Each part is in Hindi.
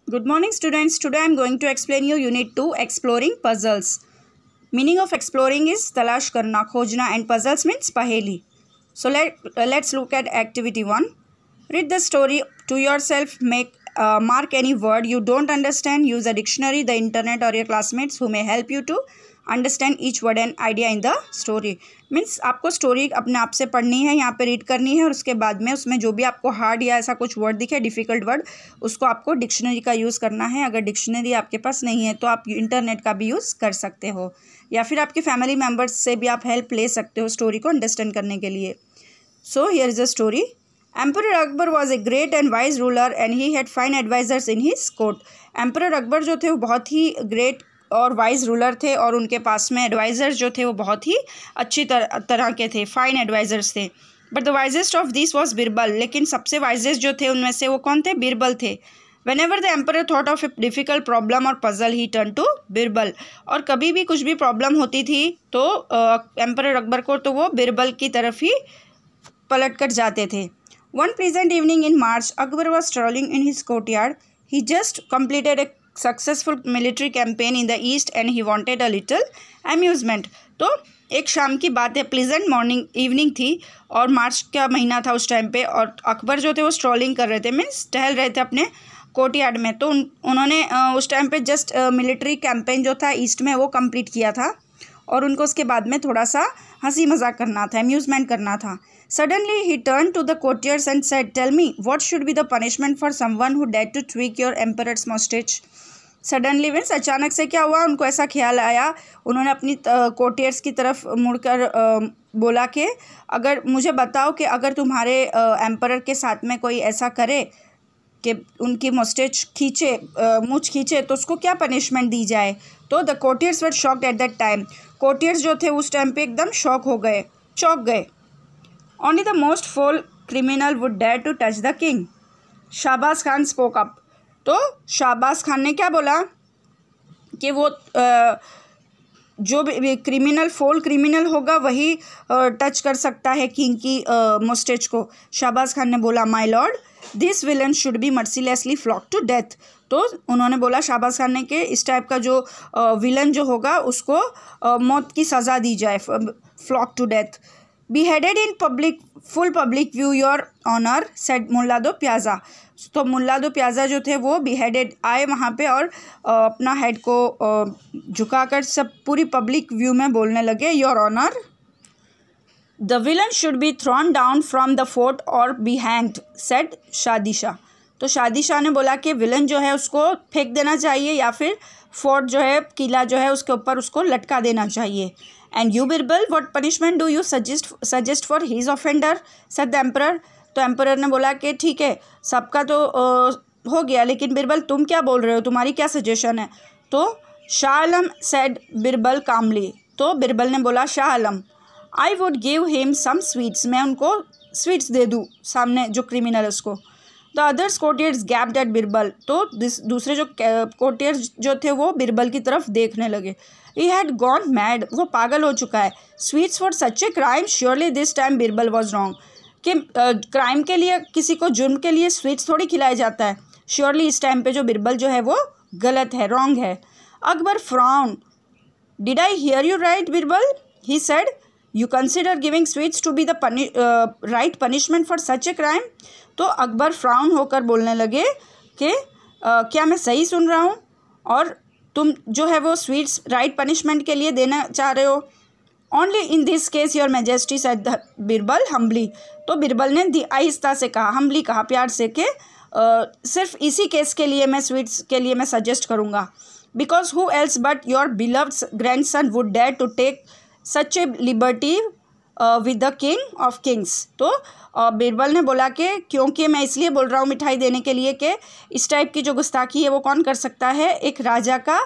Good morning students. Today I am going to explain you Unit 2 Exploring Puzzles. Meaning of exploring is तलाश करना, खोजना and puzzles means पहेली. So let's look at activity 1. Read the story to yourself. Mark any word you don't understand. Use a dictionary, the internet or your classmates who may help you to understand each word and idea in the story. Means आपको स्टोरी अपने आप से पढ़नी है, यहाँ पे रीड करनी है और उसके बाद में उसमें जो भी आपको हार्ड या ऐसा कुछ वर्ड दिखे, डिफ़िकल्ट वर्ड, उसको आपको डिक्शनरी का यूज़ करना है. अगर डिक्शनरी आपके पास नहीं है तो आप इंटरनेट का भी यूज़ कर सकते हो या फिर आपके फैमिली मेम्बर्स से भी आप हेल्प ले सकते हो स्टोरी को अंडरस्टैंड करने के लिए. So here is the story. Emperor Akbar was a great and wise ruler and he had fine advisers in his court. Emperor Akbar जो थे वो बहुत ही ग्रेट और वाइज रूलर थे और उनके पास में एडवाइज़र्स जो थे वो बहुत ही अच्छी तरह के थे, फाइन एडवाइज़र्स थे. But the wisest of this was Birbal. लेकिन सबसे वाइजेस्ट जो थे उनमें से वो कौन थे? बिरबल थे. Whenever the emperor thought of a difficult problem और puzzle he turn to Birbal. और कभी भी कुछ भी प्रॉब्लम होती थी तो एम्परर अकबर को तो वो बिरबल की तरफ ही पलट कर जाते थे. One pleasant evening in March Akbar was strolling in his courtyard. He just completed A successful military campaign in the east and he wanted a little amusement. तो एक शाम की बात है, प्लीजेंट इवनिंग थी और मार्च का महीना था उस टाइम पे और अकबर जो थे वो स्ट्रॉलिंग कर रहे थे, मीन्स टहल रहे थे अपने कोर्टयार्ड में. तो उन्होंने उस टाइम पे जस्ट मिलिट्री कैंपेन जो था ईस्ट में वो कंप्लीट किया था और उनको उसके बाद में थोड़ा सा हंसी मजाक करना था, अम्यूजमेंट करना था. Suddenly he turned to the courtiers and said, "Tell me, what should be the punishment for someone who dared to tweak your emperor's mustache?" Suddenly means अचानक से क्या हुआ, उनको ऐसा ख्याल आया. उन्होंने अपनी कोर्टियर्स की तरफ मुड़कर बोला कि अगर मुझे बताओ कि अगर तुम्हारे एम्परर के साथ में कोई ऐसा करे कि उनकी मुस्टेच खींचे, मूंछ खींचे, तो उसको क्या पनिशमेंट दी जाए. तो the courtiers were shocked at that time. Courtiers जो थे उस टाइम पे एकदम शॉक हो गए, चौंक गए. Only the most foul criminal would dare to touch the king. Shahbaz Khan spoke up. तो शाहबाज खान ने क्या बोला कि वो जो भी फोल क्रिमिनल होगा वही टच कर सकता है किंग की मुस्टेच को. शाहबाज खान ने बोला, my lord, this villain should be mercilessly flogged to death. तो उन्होंने बोला शाहबाज खान ने कि इस टाइप का जो विलन जो होगा उसको मौत की सज़ा दी जाए, flogged to death. beheaded in full public view your honor said Mulla Do Pyaza. तो मुल्ला दो प्याज़ा जो थे वो beheaded आए वहाँ पे और अपना हेड को झुकाकर सब पूरी पब्लिक व्यू में बोलने लगे, your honour, the villain should be thrown down from the fort और बी हैंग्ड सेड शादिशाह. तो शादिशाह ने बोला कि विलन जो है उसको फेंक देना चाहिए या फिर फोर्ट जो है, किला जो है, उसके ऊपर उसको लटका देना चाहिए. And you Birbal, what punishment do you suggest for his offender said the emperor. तो एम्परर ने बोला कि ठीक है, सबका तो हो गया, लेकिन बिरबल तुम क्या बोल रहे हो, तुम्हारी क्या सजेशन है. तो शाह आलम सेड बिरबल कामली. तो बिरबल ने बोला, Shah Alam, I would give him some sweets. मैं उनको स्वीट्स दे दूँ सामने जो क्रिमिनल है उसको. The others courtiers gaped at Birbal. तो दूसरे जो कोर्टियर्स जो थे वो बिरबल की तरफ देखने लगे. He had gone mad. वो पागल हो चुका है. Sweets for such a crime, surely this time Birbal was wrong. कि क्राइम के लिए, किसी को जुर्म के लिए स्वीट्स थोड़ी खिलाया जाता है. श्योरली इस टाइम पे जो बिरबल जो है वो गलत है, रॉन्ग है. Akbar frown. Did I hear you right Birbal, he said, you consider giving sweets to be the right punishment for such a crime. तो अकबर फ्राउन होकर बोलने लगे कि क्या मैं सही सुन रहा हूँ और तुम जो है वो स्वीट्स राइट पनिशमेंट के लिए देना चाह रहे हो. Only in this case your majesty said Birbal humbly. तो बिरबल ने आहिस्ता से कहा, हम्बली कहा, प्यार से, कि सिर्फ इसी केस के लिए मैं स्वीट्स के लिए मैं सजेस्ट करूँगा. Because who else but your beloved grandson would dare to take such a liberty with the king of kings. तो बिरबल ने बोला कि क्योंकि मैं इसलिए बोल रहा हूँ मिठाई देने के लिए कि इस टाइप की जो गुस्ताखी है वो कौन कर सकता है, एक राजा का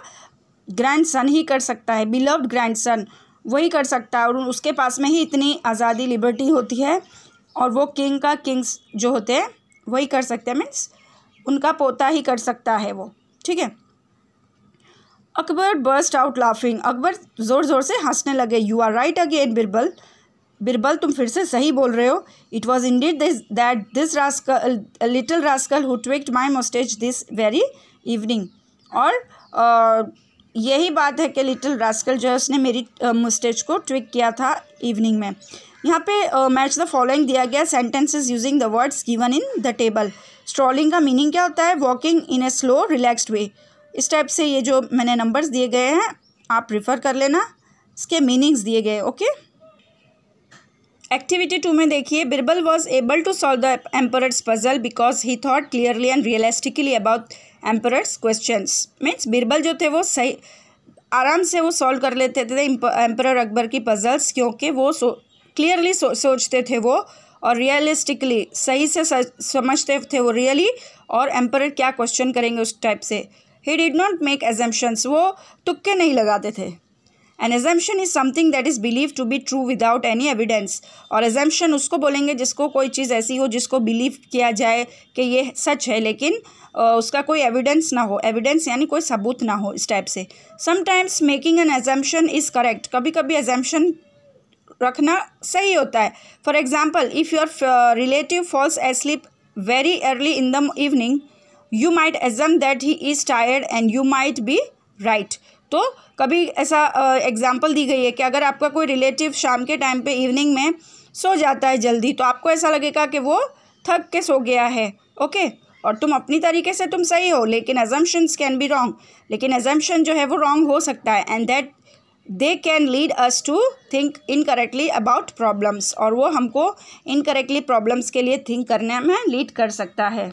ग्रैंडसन ही कर सकता है, बिलव्ड ग्रैंडसन वही कर सकता है. और उसके पास में ही इतनी आज़ादी, लिबर्टी होती है और वो किंग्स जो होते हैं वही कर सकते हैं, मीन्स उनका पोता ही कर सकता है वो. ठीक है. Akbar burst out laughing. Akbar ज़ोर ज़ोर से हंसने लगे. You are right again Birbal, Birbal तुम फिर से सही बोल रहे हो. It was indeed that this little rascal who tweaked my moustache this very evening. और यही बात है कि लिटिल रास्कल जो है उसने मेरी मुस्टेज को ट्विक किया था इवनिंग में. यहाँ पे मैच द फॉलोइंग दिया गया sentences using the words given in the table. Strolling का मीनिंग क्या होता है? Walking in a slow relaxed way. इस टाइप से ये जो मैंने नंबर्स दिए गए हैं आप रिफ़र कर लेना, इसके मीनिंग्स दिए गए. ओके. एक्टिविटी 2 में देखिए, Birbal was able to solve the emperor's puzzle because he thought clearly and realistically about emperor's questions. Means Birbal जो थे वो सही आराम से वो सॉल्व कर लेते थे एम्परर अकबर की पजल्स, क्योंकि वो क्लियरली सोचते थे वो, और रियलिस्टिकली सही से समझते थे वो रियली, और एम्परर क्या क्वेश्चन करेंगे उस टाइप से. He did not make assumptions, वो तुक्के नहीं लगाते थे. An assumption is something that is believe to be true without any evidence. और एजम्पशन उसको बोलेंगे जिसको कोई चीज़ ऐसी हो जिसको बिलीव किया जाए कि ये सच है, लेकिन उसका कोई एविडेंस ना हो. एविडेंस यानी कोई सबूत ना हो, इस टाइप से. Sometimes making an assumption is correct. कभी कभी एजम्पशन रखना सही होता है. For example, if your relative falls asleep very early in the evening, you might assume that he is tired and you might be right. तो कभी ऐसा एग्जाम्पल दी गई है कि अगर आपका कोई रिलेटिव शाम के टाइम पे इवनिंग में सो जाता है जल्दी, तो आपको ऐसा लगेगा कि वो थक के सो गया है. ओके. और तुम अपनी तरीके से तुम सही हो, लेकिन एजम्पशंस कैन बी रॉन्ग. लेकिन एजम्पशन जो है वो रॉन्ग हो सकता है, and that they can lead us to think incorrectly about problems. और वो हमको इनकरेक्टली प्रॉब्लम्स के लिए थिंक करने में लीड कर सकता है.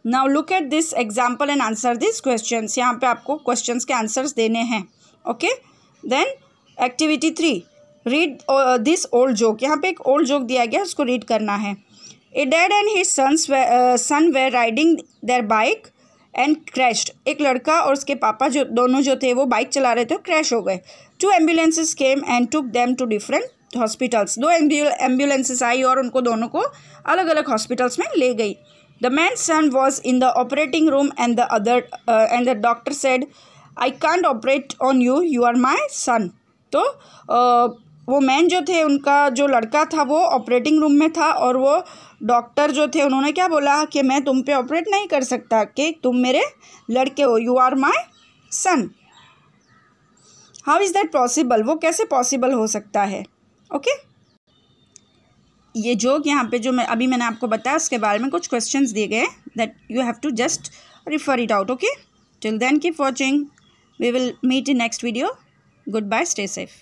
Now look at this example and answer this questions. यहाँ पे आपको क्वेश्चंस के आंसर्स देने हैं. Okay. Then activity 3, read this old joke. यहाँ पे एक ओल्ड जोक दिया गया, उसको रीड करना है. A dad and his son were riding their bike and crashed. एक लड़का और उसके पापा जो दोनों जो थे वो बाइक चला रहे थे, क्रैश हो गए. 2 ambulances came and took them to different hospitals. 2 ambulances आई और उनको दोनों को अलग अलग हॉस्पिटल्स में ले गई. The man son was in the operating room and the doctor said, I can't operate on you, you are my son. तो वो मैन जो थे, उनका जो लड़का था वो ऑपरेटिंग रूम में था, और वो डॉक्टर जो थे उन्होंने क्या बोला कि मैं तुम पे ऑपरेट नहीं कर सकता, कि तुम मेरे लड़के हो, you are my son. How is that possible? वो कैसे पॉसिबल हो सकता है? ओके. ये जोक यहाँ पे जो मैंने आपको बताया उसके बारे में कुछ क्वेश्चंस दिए गए, that you have to just refer it out. Okay. Till then, keep watching. We will meet in next video. Goodbye. Stay safe.